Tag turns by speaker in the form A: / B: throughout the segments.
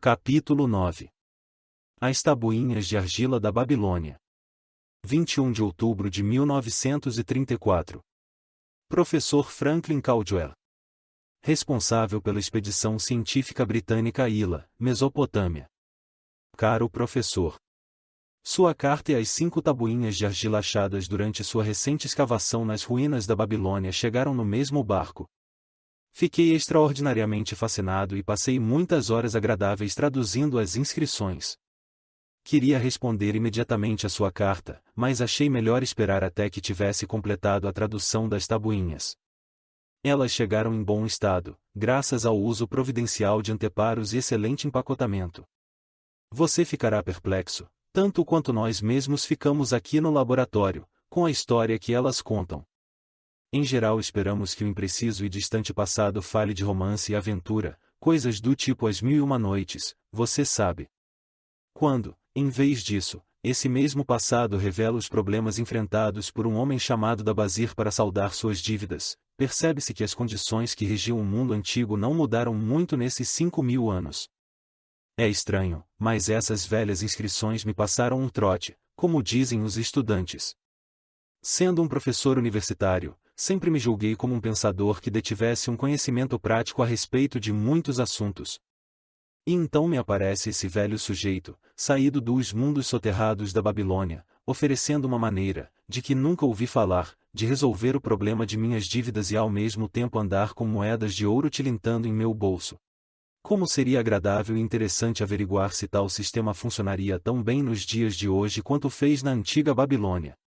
A: Capítulo 9. As tabuinhas de argila da Babilônia. 21 de outubro de 1934. Professor Franklin Caldwell. Responsável pela expedição científica britânica Ilha, Mesopotâmia. Caro professor. Sua carta e as 5 tabuinhas de argila achadas durante sua recente escavação nas ruínas da Babilônia chegaram no mesmo barco. Fiquei extraordinariamente fascinado e passei muitas horas agradáveis traduzindo as inscrições. Queria responder imediatamente à sua carta, mas achei melhor esperar até que tivesse completado a tradução das tabuinhas. Elas chegaram em bom estado, graças ao uso providencial de anteparos e excelente empacotamento. Você ficará perplexo, tanto quanto nós mesmos ficamos aqui no laboratório, com a história que elas contam. Em geral esperamos que o impreciso e distante passado fale de romance e aventura, coisas do tipo As Mil e Uma Noites, você sabe. Quando, em vez disso, esse mesmo passado revela os problemas enfrentados por um homem chamado Dabazir para saldar suas dívidas, percebe-se que as condições que regiam o mundo antigo não mudaram muito nesses 5.000 anos. É estranho, mas essas velhas inscrições me passaram um trote, como dizem os estudantes. Sendo um professor universitário, sempre me julguei como um pensador que detivesse um conhecimento prático a respeito de muitos assuntos. E então me aparece esse velho sujeito, saído dos mundos soterrados da Babilônia, oferecendo uma maneira, de que nunca ouvi falar, de resolver o problema de minhas dívidas e ao mesmo tempo andar com moedas de ouro tilintando em meu bolso. Como seria agradável e interessante averiguar se tal sistema funcionaria tão bem nos dias de hoje quanto fez na antiga Babilônia.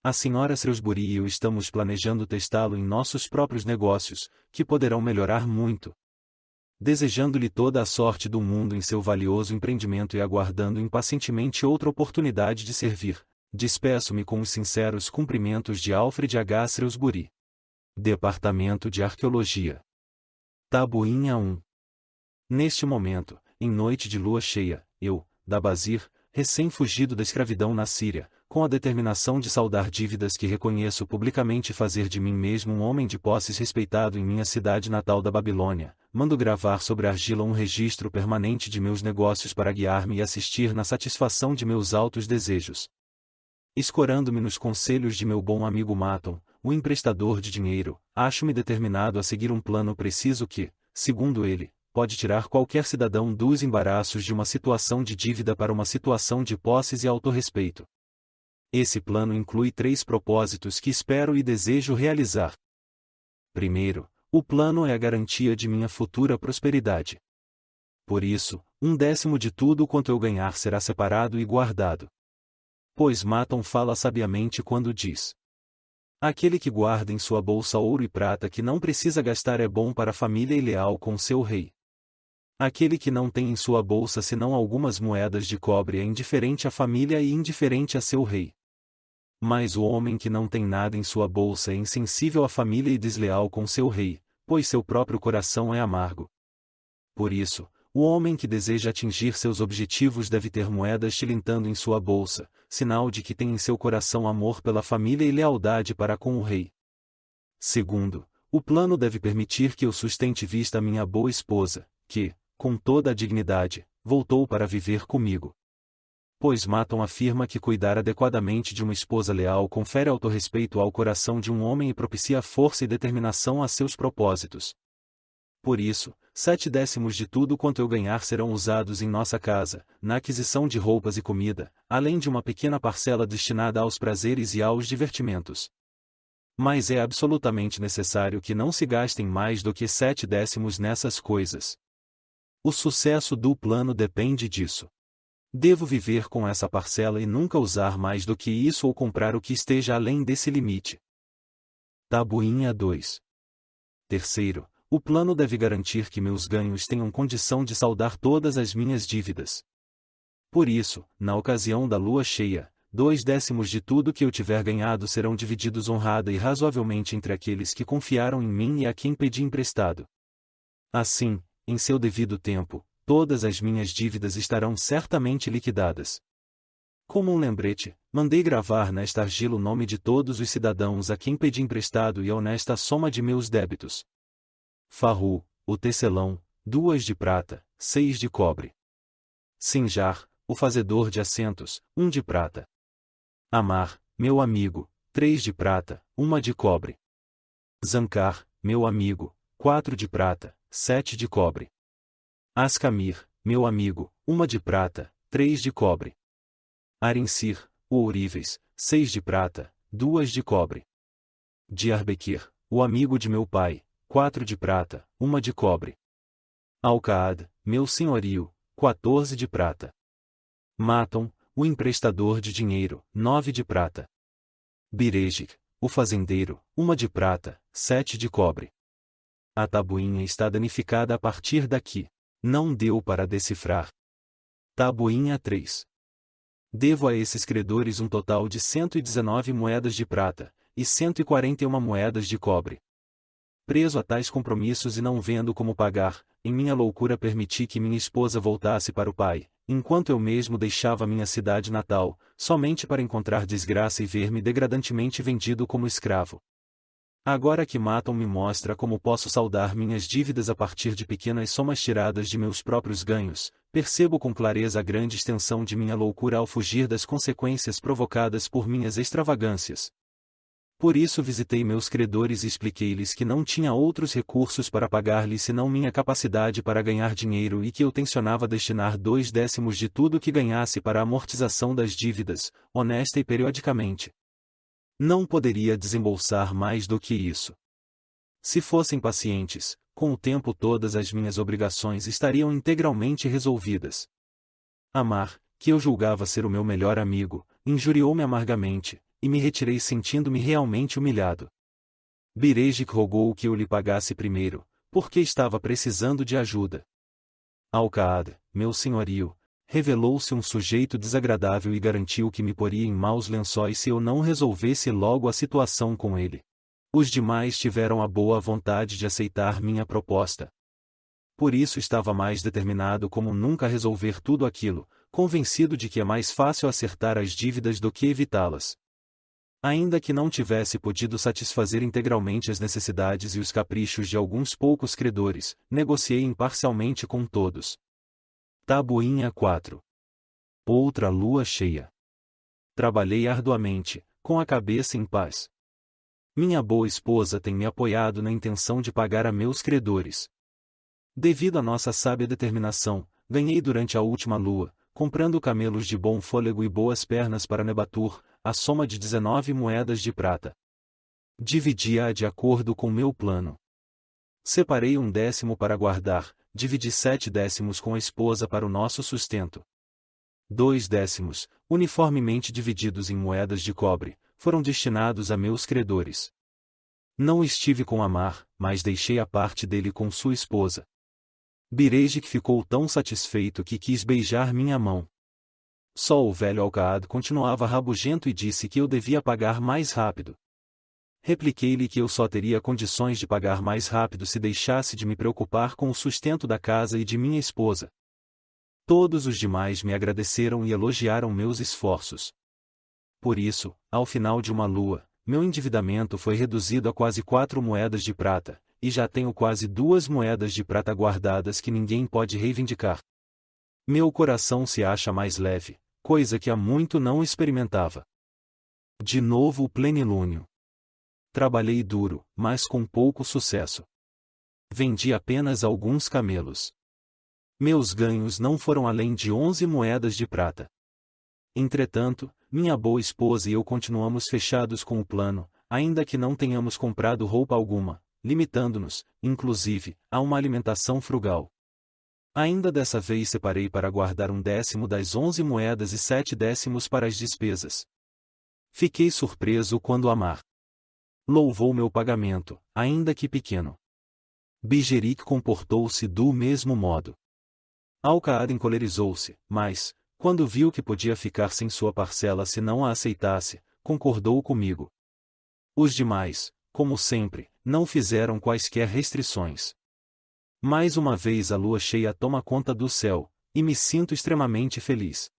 A: A senhora Shrewsbury e eu estamos planejando testá-lo em nossos próprios negócios, que poderão melhorar muito. Desejando-lhe toda a sorte do mundo em seu valioso empreendimento e aguardando impacientemente outra oportunidade de servir, despeço-me com os sinceros cumprimentos de Alfred H. Shrewsbury. Departamento de Arqueologia. Tabuinha 1. Neste momento, em noite de lua cheia, eu, Dabazir, recém-fugido da escravidão na Síria, com a determinação de saldar dívidas que reconheço publicamente e fazer de mim mesmo um homem de posses respeitado em minha cidade natal da Babilônia, mando gravar sobre a argila um registro permanente de meus negócios para guiar-me e assistir na satisfação de meus altos desejos. Escorando-me nos conselhos de meu bom amigo Maton, o emprestador de dinheiro, acho-me determinado a seguir um plano preciso que, segundo ele, pode tirar qualquer cidadão dos embaraços de uma situação de dívida para uma situação de posses e autorrespeito. Esse plano inclui 3 propósitos que espero e desejo realizar. Primeiro, o plano é a garantia de minha futura prosperidade. Por isso, 1/10 de tudo quanto eu ganhar será separado e guardado. Pois Maton fala sabiamente quando diz: aquele que guarda em sua bolsa ouro e prata que não precisa gastar é bom para a família e leal com seu rei. Aquele que não tem em sua bolsa senão algumas moedas de cobre é indiferente à família e indiferente a seu rei. Mas o homem que não tem nada em sua bolsa é insensível à família e desleal com seu rei, pois seu próprio coração é amargo. Por isso, o homem que deseja atingir seus objetivos deve ter moedas tilintando em sua bolsa, sinal de que tem em seu coração amor pela família e lealdade para com o rei. Segundo, o plano deve permitir que eu sustente vista a minha boa esposa, que, com toda a dignidade, voltou para viver comigo. Pois Maton afirma que cuidar adequadamente de uma esposa leal confere autorrespeito ao coração de um homem e propicia força e determinação a seus propósitos. Por isso, 7/10 de tudo quanto eu ganhar serão usados em nossa casa, na aquisição de roupas e comida, além de uma pequena parcela destinada aos prazeres e aos divertimentos. Mas é absolutamente necessário que não se gastem mais do que 7/10 nessas coisas. O sucesso do plano depende disso. Devo viver com essa parcela e nunca usar mais do que isso ou comprar o que esteja além desse limite. Tabuinha 2. Terceiro, o plano deve garantir que meus ganhos tenham condição de saldar todas as minhas dívidas. Por isso, na ocasião da lua cheia, 2/10 de tudo que eu tiver ganhado serão divididos honrada e razoavelmente entre aqueles que confiaram em mim e a quem pedi emprestado. Assim, em seu devido tempo, todas as minhas dívidas estarão certamente liquidadas. Como um lembrete, mandei gravar nesta argila o nome de todos os cidadãos a quem pedi emprestado e a honesta soma de meus débitos. Farru, o tecelão, 2 de prata, 6 de cobre. Sinjar, o fazedor de assentos, 1 de prata. Amar, meu amigo, 3 de prata, 1 de cobre. Zancar, meu amigo, 4 de prata, 7 de cobre. Ascamir, meu amigo, 1 de prata, 3 de cobre. Arincir, o ouríveis, 6 de prata, 2 de cobre. Diarbequir, o amigo de meu pai, 4 de prata, 1 de cobre. Alcaad, meu senhorio, 14 de prata. Maton, o emprestador de dinheiro, 9 de prata. Birejic, o fazendeiro, 1 de prata, 7 de cobre. A tabuinha está danificada a partir daqui. Não deu para decifrar. Tabuinha 3. Devo a esses credores um total de 119 moedas de prata, e 141 moedas de cobre. Preso a tais compromissos e não vendo como pagar, em minha loucura permiti que minha esposa voltasse para o pai, enquanto eu mesmo deixava minha cidade natal, somente para encontrar desgraça e ver-me degradantemente vendido como escravo. Agora que Maton me mostra como posso saldar minhas dívidas a partir de pequenas somas tiradas de meus próprios ganhos, percebo com clareza a grande extensão de minha loucura ao fugir das consequências provocadas por minhas extravagâncias. Por isso visitei meus credores e expliquei-lhes que não tinha outros recursos para pagar-lhes senão minha capacidade para ganhar dinheiro e que eu tencionava destinar 2/10 de tudo que ganhasse para a amortização das dívidas, honesta e periodicamente. Não poderia desembolsar mais do que isso. Se fossem pacientes, com o tempo todas as minhas obrigações estariam integralmente resolvidas. Amar, que eu julgava ser o meu melhor amigo, injuriou-me amargamente, e me retirei sentindo-me realmente humilhado. Birejic rogou que eu lhe pagasse primeiro, porque estava precisando de ajuda. Alcaad, meu senhorio, revelou-se um sujeito desagradável e garantiu que me poria em maus lençóis se eu não resolvesse logo a situação com ele. Os demais tiveram a boa vontade de aceitar minha proposta. Por isso estava mais determinado como nunca a resolver tudo aquilo, convencido de que é mais fácil acertar as dívidas do que evitá-las. Ainda que não tivesse podido satisfazer integralmente as necessidades e os caprichos de alguns poucos credores, negociei imparcialmente com todos. Tabuinha 4. Outra lua cheia. Trabalhei arduamente, com a cabeça em paz. Minha boa esposa tem me apoiado na intenção de pagar a meus credores. Devido à nossa sábia determinação, ganhei durante a última lua, comprando camelos de bom fôlego e boas pernas para Nebatur, a soma de 19 moedas de prata. Dividi-a de acordo com meu plano. Separei 1/10 para guardar, dividi 7/10 com a esposa para o nosso sustento. 2/10, uniformemente divididos em moedas de cobre, foram destinados a meus credores. Não estive com Amar, mas deixei a parte dele com sua esposa. Birejic ficou tão satisfeito que quis beijar minha mão. Só o velho Alcaad continuava rabugento e disse que eu devia pagar mais rápido. Repliquei-lhe que eu só teria condições de pagar mais rápido se deixasse de me preocupar com o sustento da casa e de minha esposa. Todos os demais me agradeceram e elogiaram meus esforços. Por isso, ao final de uma lua, meu endividamento foi reduzido a quase 4 moedas de prata, e já tenho quase 2 moedas de prata guardadas que ninguém pode reivindicar. Meu coração se acha mais leve, coisa que há muito não experimentava. De novo o plenilúnio. Trabalhei duro, mas com pouco sucesso. Vendi apenas alguns camelos. Meus ganhos não foram além de 11 moedas de prata. Entretanto, minha boa esposa e eu continuamos fechados com o plano, ainda que não tenhamos comprado roupa alguma, limitando-nos, inclusive, a uma alimentação frugal. Ainda dessa vez separei para guardar 1/10 das 11 moedas e 7/10 para as despesas. Fiquei surpreso quando Amar louvou meu pagamento, ainda que pequeno. Bijeric comportou-se do mesmo modo. Alcaad encolerizou-se, mas, quando viu que podia ficar sem sua parcela se não a aceitasse, concordou comigo. Os demais, como sempre, não fizeram quaisquer restrições. Mais uma vez a lua cheia toma conta do céu, e me sinto extremamente feliz.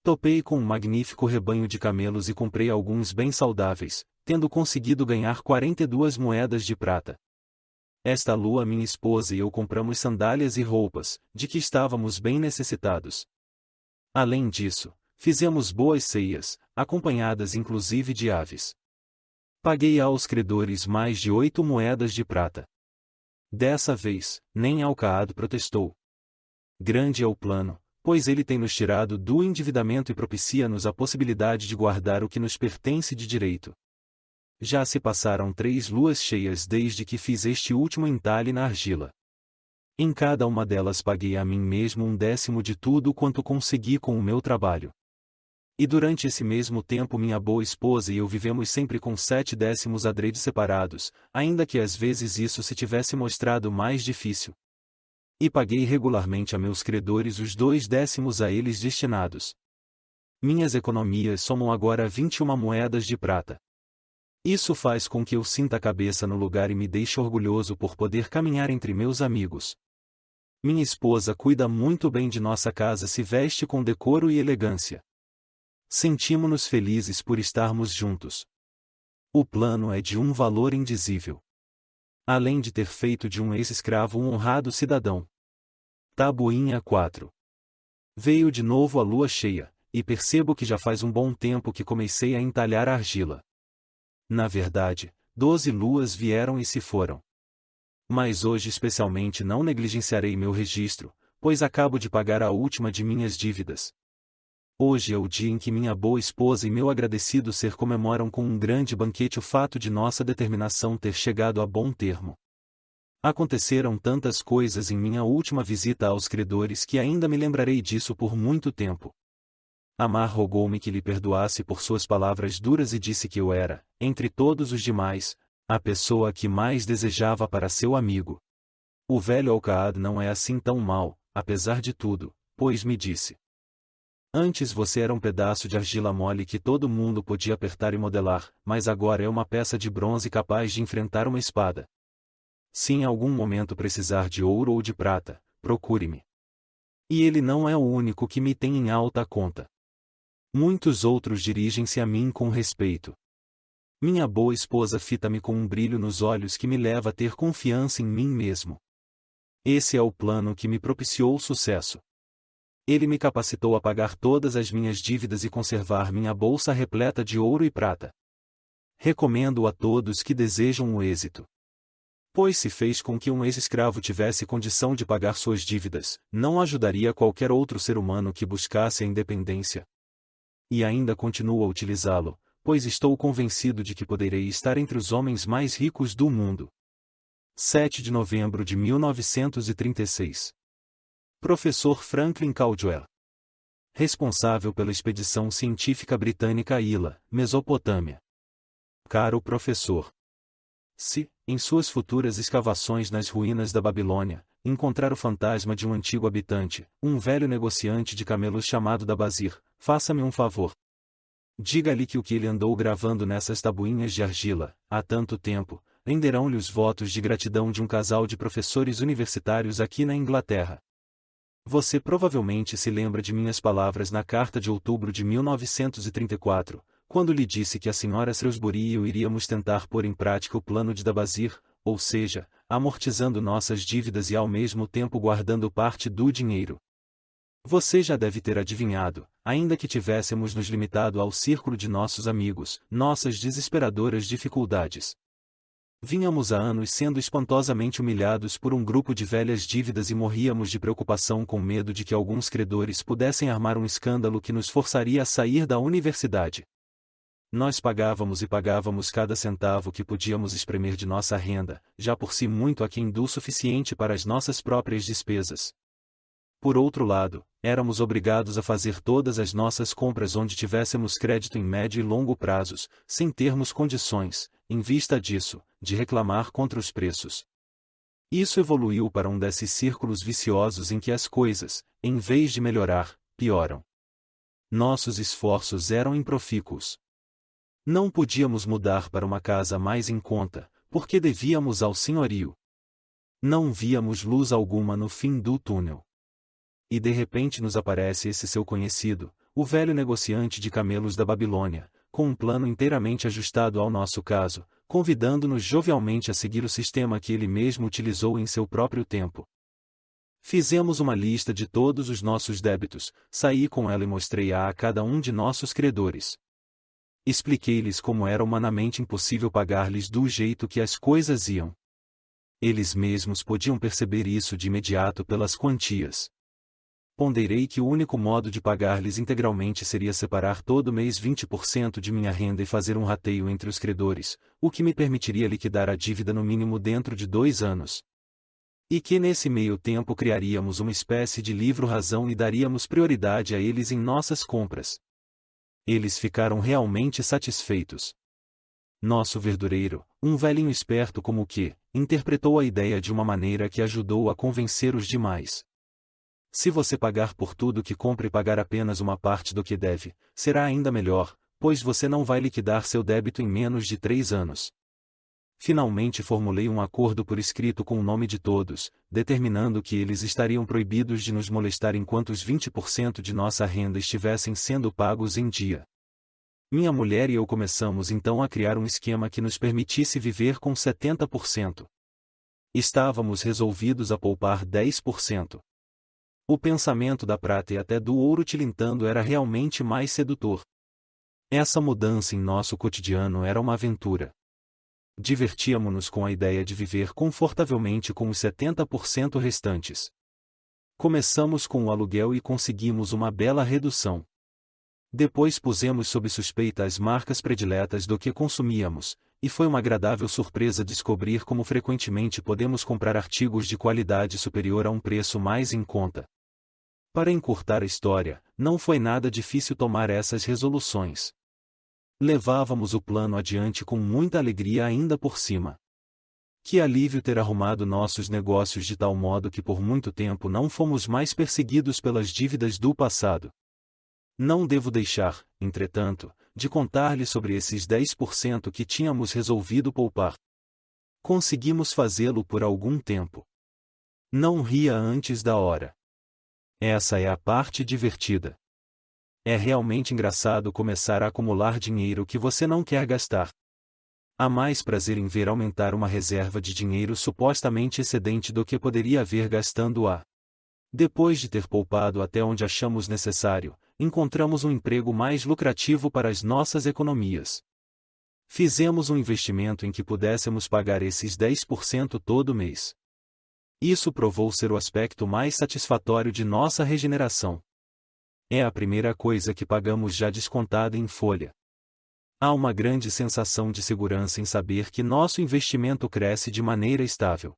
A: Topei com um magnífico rebanho de camelos e comprei alguns bem saudáveis, tendo conseguido ganhar 42 moedas de prata. Esta lua minha esposa e eu compramos sandálias e roupas, de que estávamos bem necessitados. Além disso, fizemos boas ceias, acompanhadas inclusive de aves. Paguei aos credores mais de 8 moedas de prata. Dessa vez, nem Alcaad protestou. Grande é o plano, pois ele tem nos tirado do endividamento e propicia-nos a possibilidade de guardar o que nos pertence de direito. Já se passaram 3 luas cheias desde que fiz este último entalhe na argila. Em cada uma delas paguei a mim mesmo 1/10 de tudo quanto consegui com o meu trabalho. E durante esse mesmo tempo minha boa esposa e eu vivemos sempre com 7/10 adrede separados, ainda que às vezes isso se tivesse mostrado mais difícil. E paguei regularmente a meus credores os 2/10 a eles destinados. Minhas economias somam agora 21 moedas de prata. Isso faz com que eu sinta a cabeça no lugar e me deixe orgulhoso por poder caminhar entre meus amigos. Minha esposa cuida muito bem de nossa casa, se veste com decoro e elegância. Sentimos-nos felizes por estarmos juntos. O plano é de um valor indizível. Além de ter feito de um ex-escravo um honrado cidadão. Tabuinha 4. Veio de novo a lua cheia, e percebo que já faz um bom tempo que comecei a entalhar a argila. Na verdade, 12 luas vieram e se foram. Mas hoje especialmente não negligenciarei meu registro, pois acabo de pagar a última de minhas dívidas. Hoje é o dia em que minha boa esposa e meu agradecido ser comemoram com um grande banquete o fato de nossa determinação ter chegado a bom termo. Aconteceram tantas coisas em minha última visita aos credores que ainda me lembrarei disso por muito tempo. Amar rogou-me que lhe perdoasse por suas palavras duras e disse que eu era, entre todos os demais, a pessoa que mais desejava para seu amigo. O velho Alcaad não é assim tão mau, apesar de tudo, pois me disse. Antes você era um pedaço de argila mole que todo mundo podia apertar e modelar, mas agora é uma peça de bronze capaz de enfrentar uma espada. Se em algum momento precisar de ouro ou de prata, procure-me. E ele não é o único que me tem em alta conta. Muitos outros dirigem-se a mim com respeito. Minha boa esposa fita-me com um brilho nos olhos que me leva a ter confiança em mim mesmo. Esse é o plano que me propiciou o sucesso. Ele me capacitou a pagar todas as minhas dívidas e conservar minha bolsa repleta de ouro e prata. Recomendo a todos que desejam o êxito. Pois se fez com que um ex-escravo tivesse condição de pagar suas dívidas, não ajudaria qualquer outro ser humano que buscasse a independência. E ainda continuo a utilizá-lo, pois estou convencido de que poderei estar entre os homens mais ricos do mundo. 7 de novembro de 1936. Professor Franklin Caldwell. Responsável pela expedição científica britânica a Ila, Mesopotâmia. Caro professor. Se, em suas futuras escavações nas ruínas da Babilônia, encontrar o fantasma de um antigo habitante, um velho negociante de camelos chamado Dabazir, faça-me um favor. Diga-lhe que o que ele andou gravando nessas tabuinhas de argila, há tanto tempo, renderão-lhe os votos de gratidão de um casal de professores universitários aqui na Inglaterra. Você provavelmente se lembra de minhas palavras na carta de outubro de 1934, quando lhe disse que a senhora Shrewsbury e eu iríamos tentar pôr em prática o plano de Dabazir, ou seja, amortizando nossas dívidas e ao mesmo tempo guardando parte do dinheiro. Você já deve ter adivinhado, ainda que tivéssemos nos limitado ao círculo de nossos amigos, nossas desesperadoras dificuldades. Vínhamos há anos sendo espantosamente humilhados por um grupo de velhas dívidas e morríamos de preocupação com medo de que alguns credores pudessem armar um escândalo que nos forçaria a sair da universidade. Nós pagávamos e pagávamos cada centavo que podíamos espremer de nossa renda, já por si muito aquém do suficiente para as nossas próprias despesas. Por outro lado, éramos obrigados a fazer todas as nossas compras onde tivéssemos crédito em médio e longo prazos, sem termos condições, em vista disso, de reclamar contra os preços. Isso evoluiu para um desses círculos viciosos em que as coisas, em vez de melhorar, pioram. Nossos esforços eram improfícuos. Não podíamos mudar para uma casa mais em conta, porque devíamos ao senhorio. Não víamos luz alguma no fim do túnel. E de repente nos aparece esse seu conhecido, o velho negociante de camelos da Babilônia, com um plano inteiramente ajustado ao nosso caso, convidando-nos jovialmente a seguir o sistema que ele mesmo utilizou em seu próprio tempo. Fizemos uma lista de todos os nossos débitos, saí com ela e mostrei-a a cada um de nossos credores. Expliquei-lhes como era humanamente impossível pagar-lhes do jeito que as coisas iam. Eles mesmos podiam perceber isso de imediato pelas quantias. Ponderei que o único modo de pagar-lhes integralmente seria separar todo mês 20% de minha renda e fazer um rateio entre os credores, o que me permitiria liquidar a dívida no mínimo dentro de 2 anos. E que nesse meio tempo criaríamos uma espécie de livro-razão e daríamos prioridade a eles em nossas compras. Eles ficaram realmente satisfeitos. Nosso verdureiro, um velhinho esperto como o que, interpretou a ideia de uma maneira que ajudou a convencer os demais. Se você pagar por tudo que compra e pagar apenas uma parte do que deve, será ainda melhor, pois você não vai liquidar seu débito em menos de 3 anos. Finalmente formulei um acordo por escrito com o nome de todos, determinando que eles estariam proibidos de nos molestar enquanto os 20% de nossa renda estivessem sendo pagos em dia. Minha mulher e eu começamos então a criar um esquema que nos permitisse viver com 70%. Estávamos resolvidos a poupar 10%. O pensamento da prata e até do ouro tilintando era realmente mais sedutor. Essa mudança em nosso cotidiano era uma aventura. Divertíamo-nos com a ideia de viver confortavelmente com os 70% restantes. Começamos com o aluguel e conseguimos uma bela redução. Depois pusemos sob suspeita as marcas prediletas do que consumíamos, e foi uma agradável surpresa descobrir como frequentemente podemos comprar artigos de qualidade superior a um preço mais em conta. Para encurtar a história, não foi nada difícil tomar essas resoluções. Levávamos o plano adiante com muita alegria ainda por cima. Que alívio ter arrumado nossos negócios de tal modo que por muito tempo não fomos mais perseguidos pelas dívidas do passado. Não devo deixar, entretanto, de contar-lhe sobre esses 10% que tínhamos resolvido poupar. Conseguimos fazê-lo por algum tempo. Não ria antes da hora. Essa é a parte divertida. É realmente engraçado começar a acumular dinheiro que você não quer gastar. Há mais prazer em ver aumentar uma reserva de dinheiro supostamente excedente do que poderia haver gastando-a. Depois de ter poupado até onde achamos necessário, encontramos um emprego mais lucrativo para as nossas economias. Fizemos um investimento em que pudéssemos pagar esses 10% todo mês. Isso provou ser o aspecto mais satisfatório de nossa regeneração. É a primeira coisa que pagamos já descontada em folha. Há uma grande sensação de segurança em saber que nosso investimento cresce de maneira estável.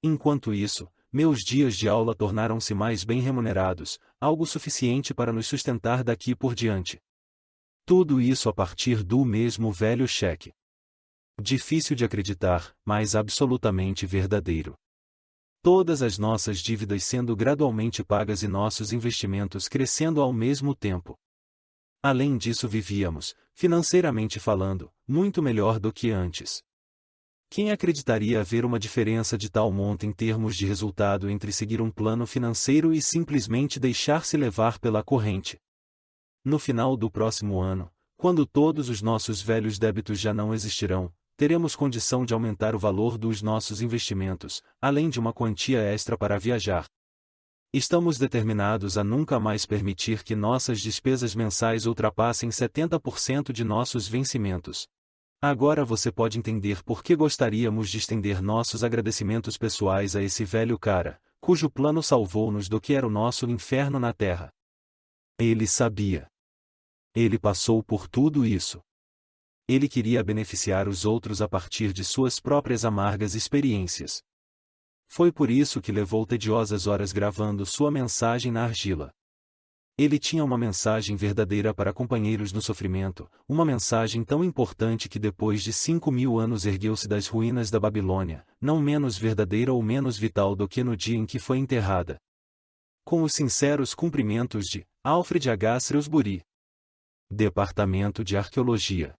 A: Enquanto isso, meus dias de aula tornaram-se mais bem remunerados, algo suficiente para nos sustentar daqui por diante. Tudo isso a partir do mesmo velho cheque. Difícil de acreditar, mas absolutamente verdadeiro. Todas as nossas dívidas sendo gradualmente pagas e nossos investimentos crescendo ao mesmo tempo. Além disso vivíamos, financeiramente falando, muito melhor do que antes. Quem acreditaria haver uma diferença de tal monta em termos de resultado entre seguir um plano financeiro e simplesmente deixar-se levar pela corrente? No final do próximo ano, quando todos os nossos velhos débitos já não existirão, teremos condição de aumentar o valor dos nossos investimentos, além de uma quantia extra para viajar. Estamos determinados a nunca mais permitir que nossas despesas mensais ultrapassem 70% de nossos vencimentos. Agora você pode entender por que gostaríamos de estender nossos agradecimentos pessoais a esse velho cara, cujo plano salvou-nos do que era o nosso inferno na terra. Ele sabia. Ele passou por tudo isso. Ele queria beneficiar os outros a partir de suas próprias amargas experiências. Foi por isso que levou tediosas horas gravando sua mensagem na argila. Ele tinha uma mensagem verdadeira para companheiros no sofrimento, uma mensagem tão importante que depois de 5.000 anos ergueu-se das ruínas da Babilônia, não menos verdadeira ou menos vital do que no dia em que foi enterrada. Com os sinceros cumprimentos de Alfred H. Shrewsbury, Departamento de Arqueologia.